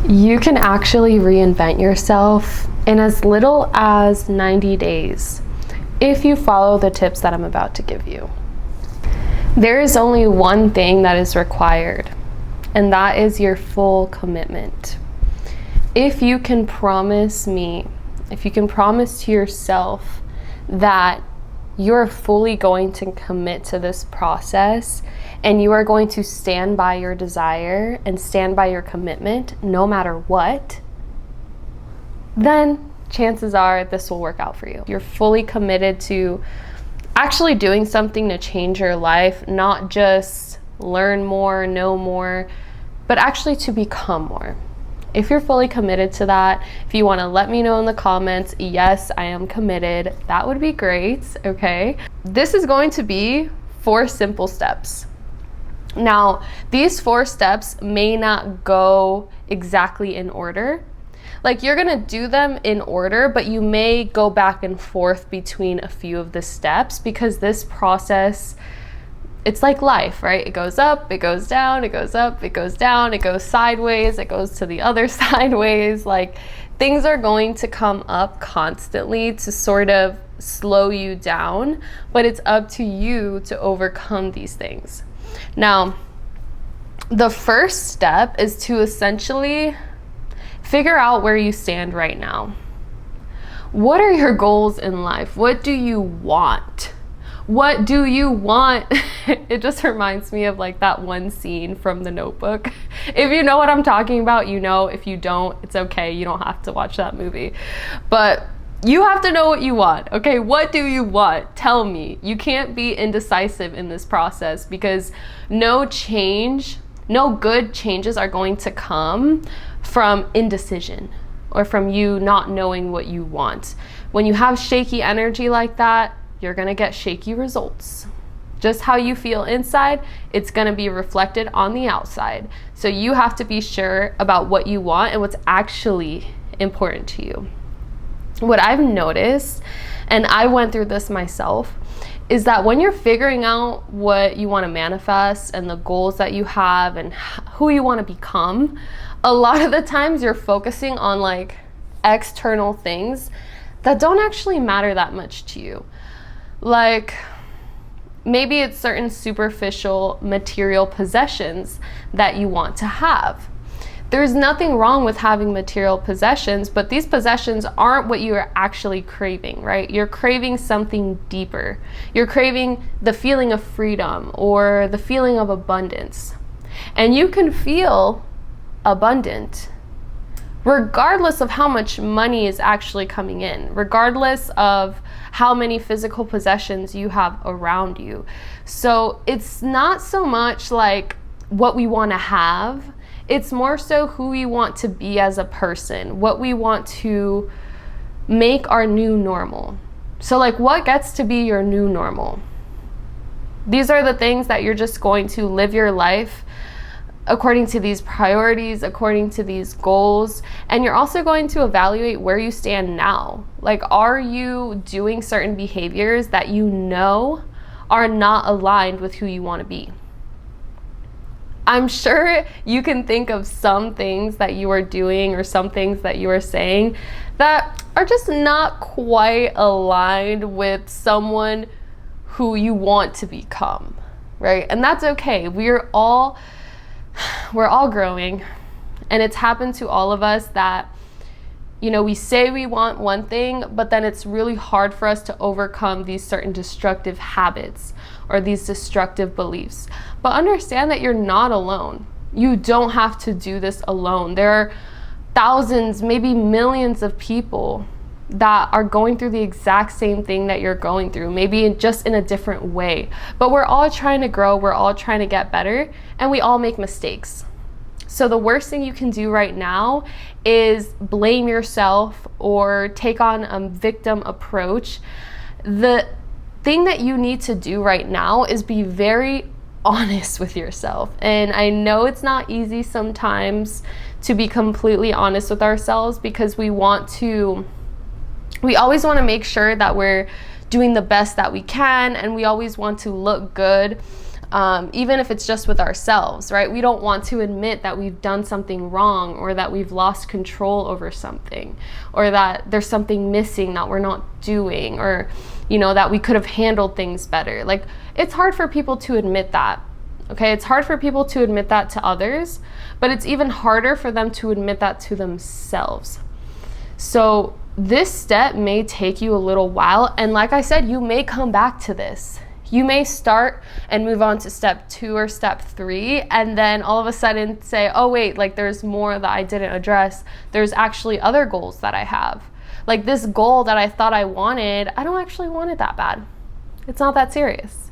You can actually reinvent yourself in as little as 90 days if you follow the tips that I'm about to give you. There is only one thing that is required, and that is your full commitment. If you can promise me, if you can promise to yourself that you're fully going to commit to this process and you are going to stand by your desire and stand by your commitment no matter what, then chances are this will work out for you. You're fully committed to actually doing something to change your life, not just learn more, know more, but actually to become more. If you're fully committed to that, if you want to let me know in the comments, yes, I am committed, that would be great, okay? This is going to be 4 simple steps. Now, these 4 steps may not go exactly in order. Like, you're gonna do them in order, but you may go back and forth between a few of the steps because this process, it's like life, right? It goes up, it goes down, it goes up, it goes down, it goes sideways, it goes to the other sideways. Like, things are going to come up constantly to sort of slow you down, but it's up to you to overcome these things. Now, the first step is to essentially figure out where you stand right now. What are your goals in life? What do you want? What do you want? It just reminds me of like that one scene from The Notebook. If you know what I'm talking about, you know. If you don't, it's okay. You don't have to watch that movie. But you have to know what you want, okay? What do you want? Tell me. You can't be indecisive in this process because no good changes are going to come from indecision or from you not knowing what you want. When you have shaky energy like that, you're gonna get shaky results. Just how you feel inside, it's gonna be reflected on the outside. So you have to be sure about what you want and what's actually important to you. What I've noticed, and I went through this myself, is that when you're figuring out what you want to manifest and the goals that you have and who you want to become, a lot of the times you're focusing on like external things that don't actually matter that much to you. Like, maybe it's certain superficial material possessions that you want to have. There's nothing wrong with having material possessions, but these possessions aren't what you are actually craving, right? You're craving something deeper. You're craving the feeling of freedom or the feeling of abundance. And you can feel abundant regardless of how much money is actually coming in, regardless of how many physical possessions you have around you. So it's not so much like what we want to have. It's more so who we want to be as a person, what we want to make our new normal. So like, what gets to be your new normal? These are the things that you're just going to live your life according to these priorities, according to these goals. And you're also going to evaluate where you stand now. Like, are you doing certain behaviors that you know are not aligned with who you want to be? I'm sure you can think of some things that you are doing or some things that you are saying that are just not quite aligned with someone who you want to become, right? And that's okay. We're all growing, and it's happened to all of us that, you know, we say we want one thing, but then it's really hard for us to overcome these certain destructive habits or these destructive beliefs. But understand that you're not alone. You don't have to do this alone. There are thousands, maybe millions of people that are going through the exact same thing that you're going through, maybe just in a different way. But we're all trying to grow, we're all trying to get better, and we all make mistakes. So the worst thing you can do right now is blame yourself or take on a victim approach. The thing that you need to do right now is be very honest with yourself. And I know it's not easy sometimes to be completely honest with ourselves because we always want to make sure that we're doing the best that we can, and we always want to look good. even if it's just with ourselves, right? We don't want to admit that we've done something wrong, or that we've lost control over something, or that there's something missing that we're not doing, or, that we could have handled things better. Like, it's hard for people to admit that, okay? It's hard for people to admit that to others, but it's even harder for them to admit that to themselves. So this step may take you a little while, and like I said, you may come back to this. You may start and move on to step 2 or step 3, and then all of a sudden say, oh wait, like there's more that I didn't address. There's actually other goals that I have. Like this goal that I thought I wanted, I don't actually want it that bad. It's not that serious.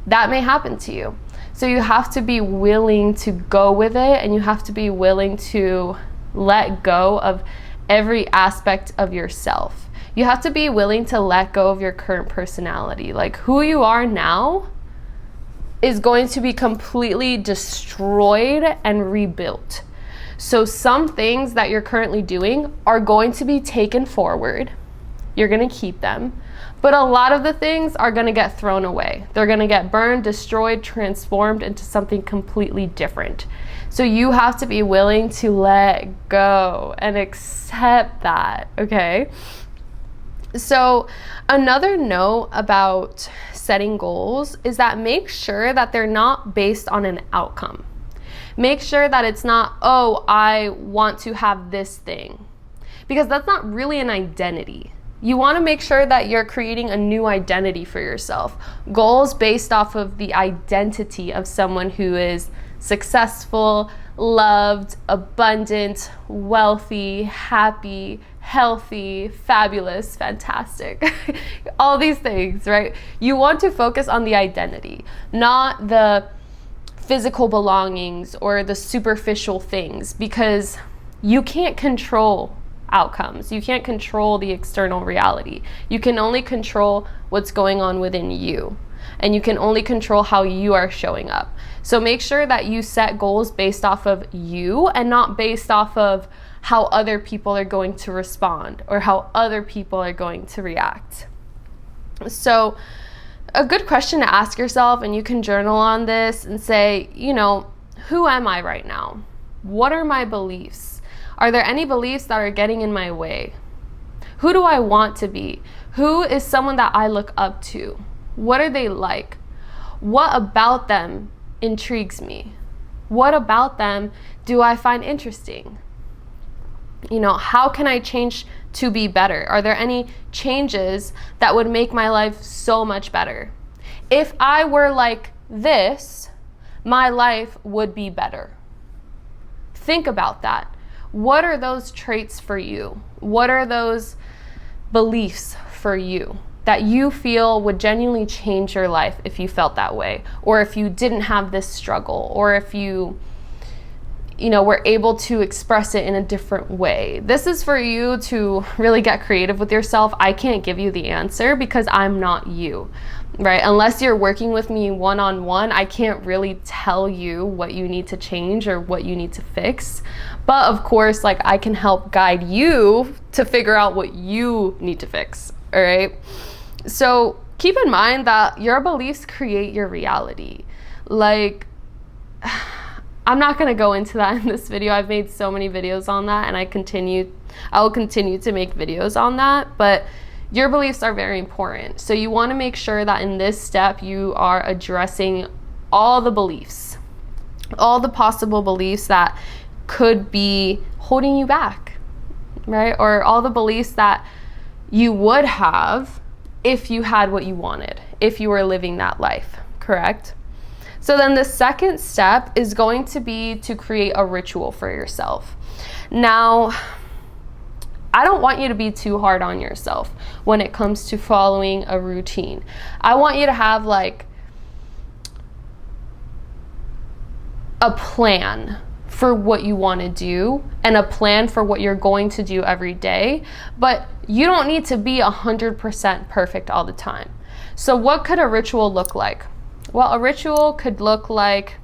That may happen to you. So you have to be willing to go with it, and you have to be willing to let go of every aspect of yourself. You have to be willing to let go of your current personality. Like, who you are now is going to be completely destroyed and rebuilt. So some things that you're currently doing are going to be taken forward. You're going to keep them. But a lot of the things are going to get thrown away. They're going to get burned, destroyed, transformed into something completely different. So you have to be willing to let go and accept that, okay? So another note about setting goals is that make sure that they're not based on an outcome. Make sure that it's not, oh, I want to have this thing, because that's not really an identity. You want to make sure that you're creating a new identity for yourself. Goals based off of the identity of someone who is successful, loved, abundant, wealthy, happy, healthy, fabulous, fantastic, all these things, right? You want to focus on the identity, not the physical belongings or the superficial things, because you can't control outcomes. You can't control the external reality. You can only control what's going on within you, and you can only control how you are showing up. So make sure that you set goals based off of you and not based off of how other people are going to respond or how other people are going to react. So a good question to ask yourself, and you can journal on this and say, who am I right now? What are my beliefs? Are there any beliefs that are getting in my way? Who do I want to be? Who is someone that I look up to? What are they like? What about them intrigues me? What about them do I find interesting? How can I change to be better? Are there any changes that would make my life so much better? If I were like this, my life would be better. Think about that. What are those traits for you? What are those beliefs for you that you feel would genuinely change your life if you felt that way, or if you didn't have this struggle, or if you were able to express it in a different way? This is for you to really get creative with yourself. I can't give you the answer because I'm not you, right? Unless you're working with me one-on-one, I can't really tell you what you need to change or what you need to fix. But of course, I can help guide you to figure out what you need to fix, all right? So keep in mind that your beliefs create your reality. I'm not going to go into that in this video. I've made so many videos on that, and I will continue to make videos on that, but your beliefs are very important. So you want to make sure that in this step, you are addressing all the beliefs, all the possible beliefs that could be holding you back, right? Or all the beliefs that you would have if you had what you wanted, if you were living that life, correct? So then the second step is going to be to create a ritual for yourself. Now, I don't want you to be too hard on yourself when it comes to following a routine. I want you to have a plan for what you want to do and a plan for what you're going to do every day, but you don't need to be 100% perfect all the time. So what could a ritual look like? Well, a ritual could look like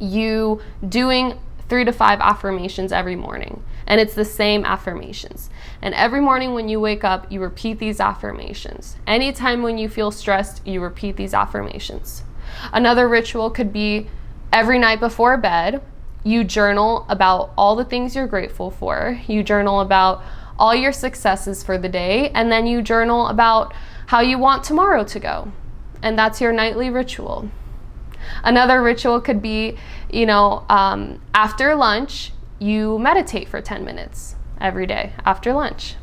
you doing 3 to 5 affirmations every morning, and it's the same affirmations. And every morning when you wake up, you repeat these affirmations. Anytime when you feel stressed, you repeat these affirmations. Another ritual could be every night before bed, you journal about all the things you're grateful for. You journal about all your successes for the day, and then you journal about how you want tomorrow to go. And that's your nightly ritual. Another ritual could be, after lunch, you meditate for 10 minutes every day after lunch.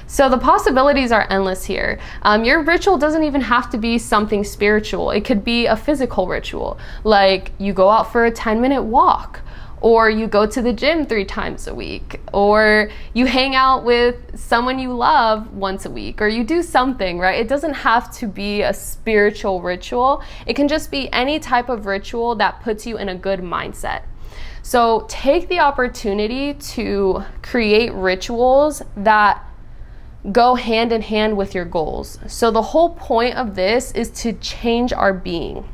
So the possibilities are endless here. Your ritual doesn't even have to be something spiritual. It could be a physical ritual, like you go out for a 10-minute walk, or you go to the gym 3 times a week, or you hang out with someone you love once a week, or you do something, right? It doesn't have to be a spiritual ritual. It can just be any type of ritual that puts you in a good mindset. So take the opportunity to create rituals that go hand in hand with your goals. So the whole point of this is to change our being,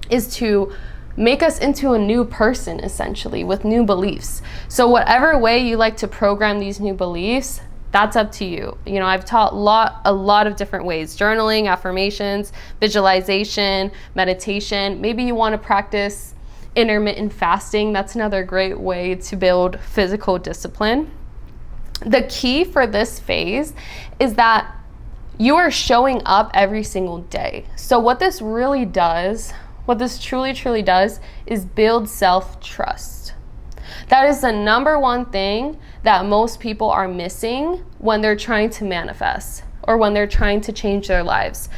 is to make us into a new person, essentially, with new beliefs. So whatever way you like to program these new beliefs, that's up to you. I've taught a lot of different ways: journaling, affirmations, visualization, meditation. Maybe you want to practice intermittent fasting. That's another great way to build physical discipline. The key for this phase is that you are showing up every single day. So what this truly does is build self-trust. That is the number one thing that most people are missing when they're trying to manifest or when they're trying to change their lives.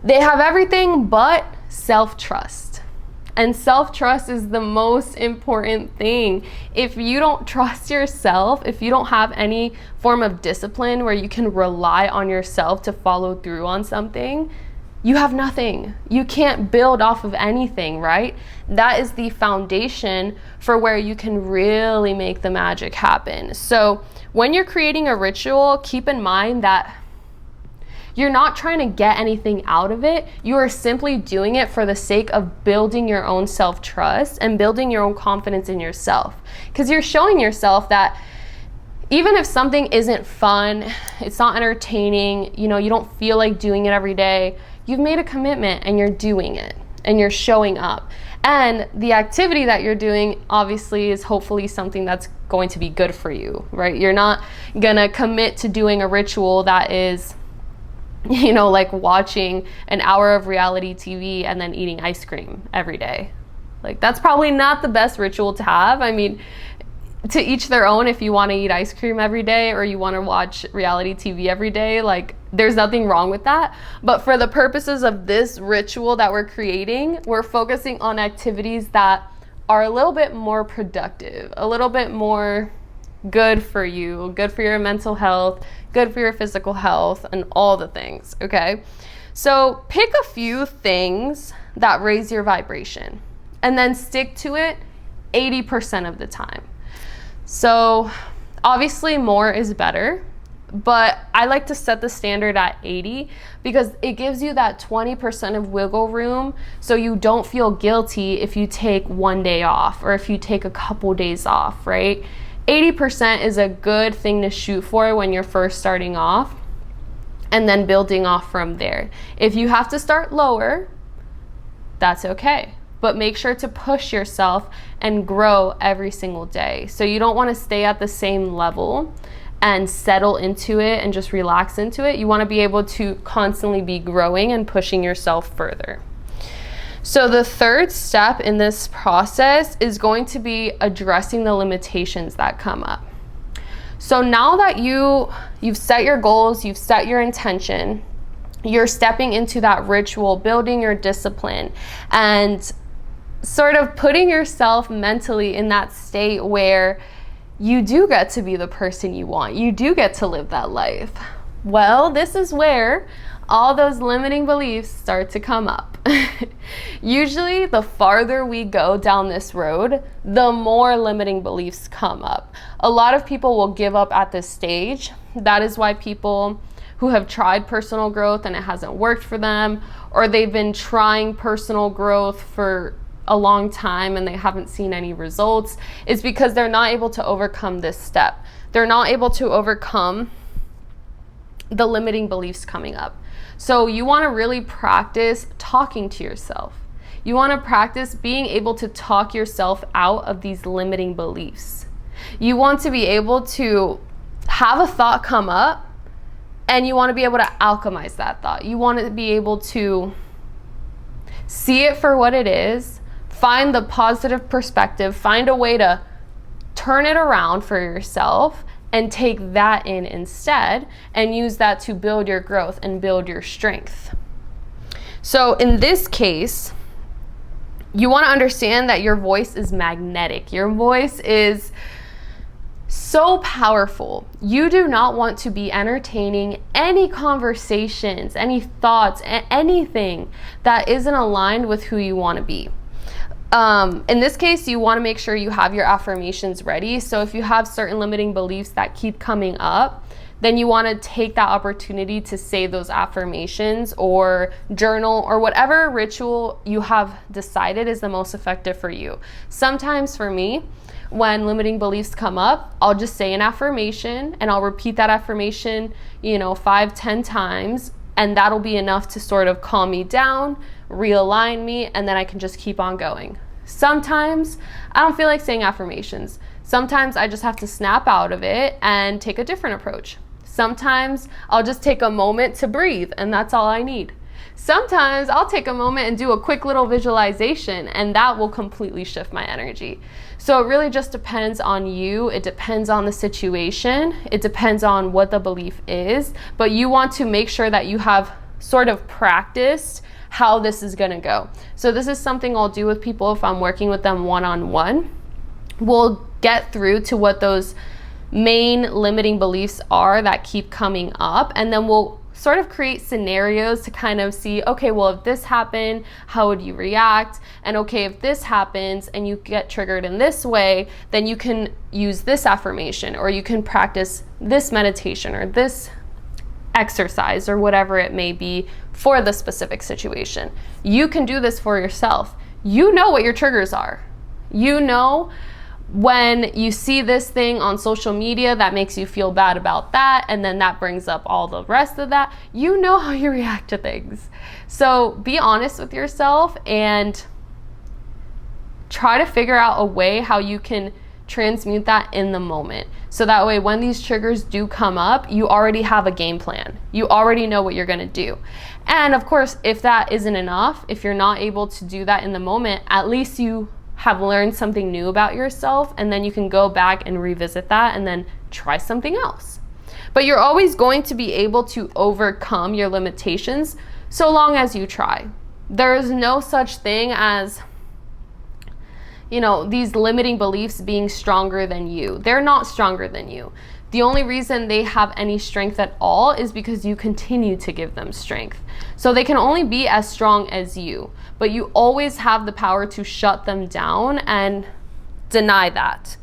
They have everything but self-trust. And self-trust is the most important thing. If you don't trust yourself, if you don't have any form of discipline where you can rely on yourself to follow through on something, you have nothing. You can't build off of anything, right? That is the foundation for where you can really make the magic happen. So when you're creating a ritual, keep in mind that you're not trying to get anything out of it. You are simply doing it for the sake of building your own self-trust and building your own confidence in yourself. Because you're showing yourself that even if something isn't fun, it's not entertaining, you don't feel like doing it every day, you've made a commitment and you're doing it and you're showing up. And the activity that you're doing obviously is hopefully something that's going to be good for you, right? You're not gonna commit to doing a ritual that is like watching an hour of reality TV and then eating ice cream every day. Like, that's probably not the best ritual to have. I mean, to each their own. If you want to eat ice cream every day or you want to watch reality TV every day, like, there's nothing wrong with that. But for the purposes of this ritual that we're creating, we're focusing on activities that are a little bit more productive, a little bit more good for you, good for your mental health, good for your physical health, and all the things, okay? So pick a few things that raise your vibration and then stick to it 80% of the time. So obviously more is better, but I like to set the standard at 80 because it gives you that 20% of wiggle room so you don't feel guilty if you take one day off or if you take a couple days off, right? 80% is a good thing to shoot for when you're first starting off, and then building off from there. If you have to start lower, that's okay. But make sure to push yourself and grow every single day. So you don't want to stay at the same level and settle into it and just relax into it. You want to be able to constantly be growing and pushing yourself further. So the third step in this process is going to be addressing the limitations that come up. So now that you've set your goals, you've set your intention, you're stepping into that ritual, building your discipline, and sort of putting yourself mentally in that state where you do get to be the person you want. You do get to live that life. Well, this is where all those limiting beliefs start to come up. Usually, the farther we go down this road, the more limiting beliefs come up. A lot of people will give up at this stage. That is why people who have tried personal growth and it hasn't worked for them, or they've been trying personal growth for a long time and they haven't seen any results, is because they're not able to overcome this step. They're not able to overcome the limiting beliefs coming up. So you want to really practice talking to yourself. You want to practice being able to talk yourself out of these limiting beliefs. You want to be able to have a thought come up, and you want to be able to alchemize that thought. You want to be able to see it for what it is, find the positive perspective, find a way to turn it around for yourself, and take that in instead, and use that to build your growth and build your strength. So in this case, you want to understand that your voice is magnetic. Your voice is so powerful. You do not want to be entertaining any conversations, any thoughts, anything that isn't aligned with who you want to be. In this case, you want to make sure you have your affirmations ready. So if you have certain limiting beliefs that keep coming up, then you want to take that opportunity to say those affirmations or journal or whatever ritual you have decided is the most effective for you. Sometimes for me, when limiting beliefs come up, I'll just say an affirmation and I'll repeat that affirmation, 5-10 times, and that'll be enough to sort of calm me down, realign me, and then I can just keep on going. Sometimes I don't feel like saying affirmations. Sometimes I just have to snap out of it and take a different approach. Sometimes I'll just take a moment to breathe, and that's all I need. Sometimes I'll take a moment and do a quick little visualization, and that will completely shift my energy. So it really just depends on you. It depends on the situation. It depends on what the belief is, but you want to make sure that you have sort of practiced how this is going to go. So this is something I'll do with people if I'm working with them one-on-one. We'll get through to what those main limiting beliefs are that keep coming up, and then we'll sort of create scenarios to kind of see, okay, well, if this happened, how would you react? And okay, if this happens and you get triggered in this way, then you can use this affirmation, or you can practice this meditation or this exercise or whatever it may be for the specific situation. You can do this for yourself. You know what your triggers are. You know when you see this thing on social media that makes you feel bad about that, and then that brings up all the rest of that, you know how you react to things. So be honest with yourself and try to figure out a way how you can transmute that in the moment. So that way, when these triggers do come up, you already have a game plan. You already know what you're going to do. And of course, if that isn't enough, if you're not able to do that in the moment, at least you have learned something new about yourself, and then you can go back and revisit that and then try something else. But you're always going to be able to overcome your limitations so long as you try. There is no such thing as, these limiting beliefs being stronger than you. They're not stronger than you. The only reason they have any strength at all is because you continue to give them strength. So they can only be as strong as you, but you always have the power to shut them down and deny that.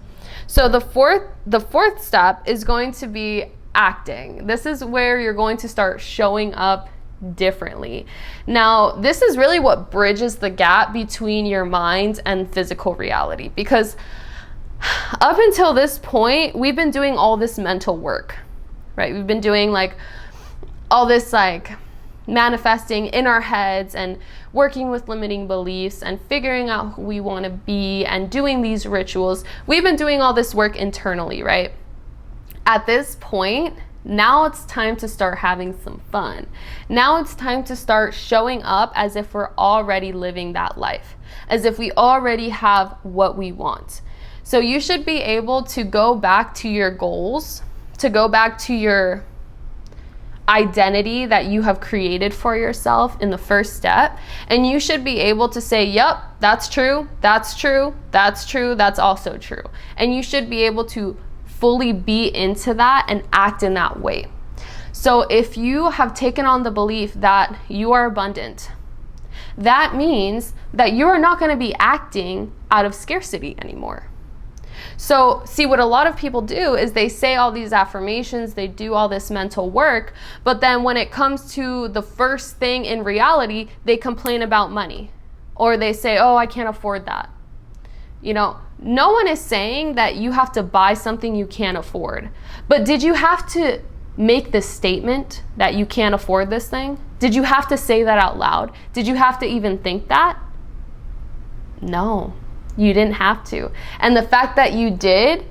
So the fourth step is going to be acting. This is where you're going to start showing up differently. Now, this is really what bridges the gap between your mind and physical reality, because up until this point, we've been doing all this mental work, right? We've been doing all this manifesting in our heads and working with limiting beliefs and figuring out who we want to be and doing these rituals. We've been doing all this work internally, right? At this point, now it's time to start having some fun. Now it's time to start showing up as if we're already living that life, as if we already have what we want. So you should be able to go back to your goals, to go back to your identity that you have created for yourself in the first step. And you should be able to say, yep, that's true, that's true, that's true, that's also true. And you should be able to fully be into that and act in that way. So if you have taken on the belief that you are abundant, that means that you are not going to be acting out of scarcity anymore. So see, what a lot of people do is they say all these affirmations, they do all this mental work, but then when it comes to the first thing in reality, they complain about money, or they say, oh, I can't afford that. No one is saying that you have to buy something you can't afford, but did you have to make this statement that you can't afford this thing? Did you have to say that out loud? Did you have to even think that? No, you didn't have to. And the fact that you did,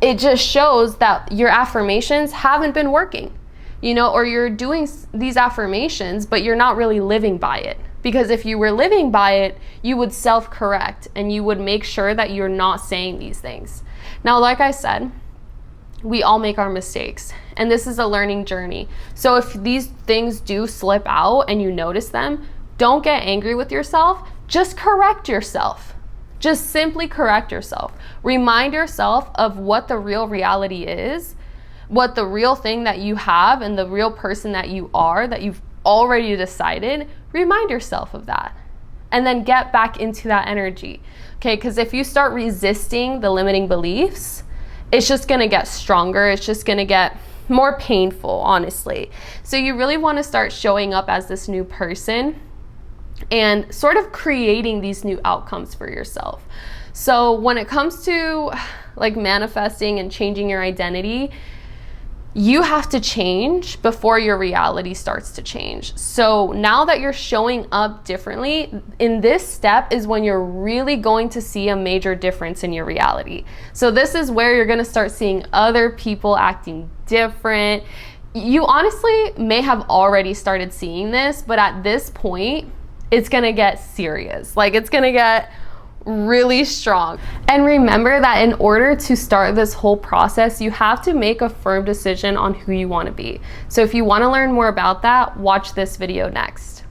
it just shows that your affirmations haven't been working, you know, or you're doing these affirmations, but you're not really living by it. Because if you were living by it, you would self-correct and you would make sure that you're not saying these things. Now, like I said, we all make our mistakes, and this is a learning journey. So if these things do slip out and you notice them, don't get angry with yourself. Just correct yourself. Just simply correct yourself. Remind yourself of what the real reality is, what the real thing that you have and the real person that you are, that you've already decided. Remind yourself of that. And then get back into that energy. Okay, because if you start resisting the limiting beliefs, it's just gonna get stronger. It's just gonna get more painful, honestly. So you really wanna start showing up as this new person and sort of creating these new outcomes for yourself. So when it comes to like manifesting and changing your identity, you have to change before your reality starts to change. So now that you're showing up differently, in this step is when you're really going to see a major difference in your reality. So this is where you're gonna start seeing other people acting different. You honestly may have already started seeing this, but at this point, it's gonna get serious. Like, it's gonna get really strong. And remember that in order to start this whole process, you have to make a firm decision on who you want to be. So if you want to learn more about that, watch this video next.